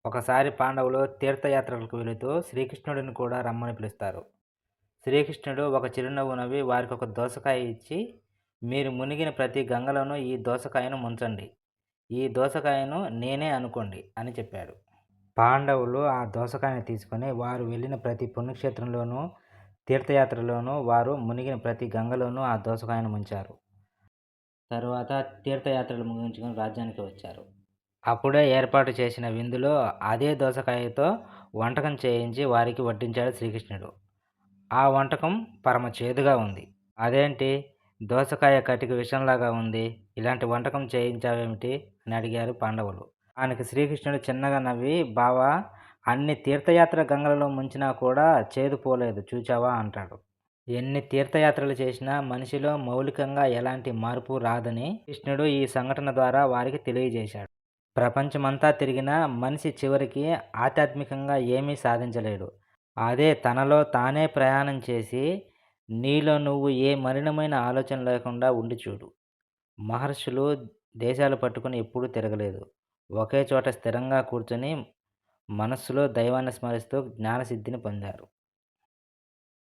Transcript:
ఒకసారి పాండవులు తీర్థయాత్రలకు వెళుతూ శ్రీకృష్ణుడిని కూడా రమ్మని పిలుస్తారు. శ్రీకృష్ణుడు ఒక చిరునవ్వు నవ్వి వారికొక దోసకాయ ఇచ్చి, మీరు మునిగిన ప్రతి గంగలోనూ ఈ దోసకాయను ముంచండి. ఈ దోసకాయను నేనే అనుకోండి అని చెప్పాడు. పాండవులు ఆ దోసకాయను తీసుకొని వారు వెళ్ళిన ప్రతి పుణ్యక్షేత్రంలోనూ, తీర్థయాత్రలోనూ, వారు మునిగిన ప్రతి గంగలోనూ ఆ దోసకాయను ముంచారు. తరువాత తీర్థయాత్రలు ముగించుకొని రాజ్యానికి వచ్చారు. అప్పుడే ఏర్పాటు చేసిన విందులో అదే దోసకాయతో వంటకం చేయించి వారికి వడ్డించాడు శ్రీకృష్ణుడు. ఆ వంటకం పరమ చేదుగా ఉంది. అదేంటి, దోసకాయ కటిక విషంలాగా ఉంది, ఇలాంటి వంటకం చేయించావేమిటి అని అడిగారు పాండవులు. దానికి శ్రీకృష్ణుడు చిన్నగా నవ్వి, బావా, అన్ని తీర్థయాత్ర గంగలలో ముంచినా కూడా చేదు పోలేదు చూచావా అంటాడు. ఎన్ని తీర్థయాత్రలు చేసినా మనిషిలో మౌలికంగా ఎలాంటి మార్పు రాదని కృష్ణుడు ఈ సంఘటన ద్వారా వారికి తెలియజేశాడు. ప్రపంచమంతా తిరిగినా మనిషి చివరికి ఆధ్యాత్మికంగా ఏమీ సాధించలేడు. అదే తనలో తానే ప్రయాణం చేసి నీలో నువ్వు ఏ మలినమైన ఆలోచన లేకుండా ఉండి చూడు. మహర్షులు దేశాలు పట్టుకుని ఎప్పుడూ తిరగలేదు. ఒకే చోట స్థిరంగా కూర్చొని మనస్సులో దైవాన్ని స్మరిస్తూ జ్ఞానసిద్ధిని పొందారు.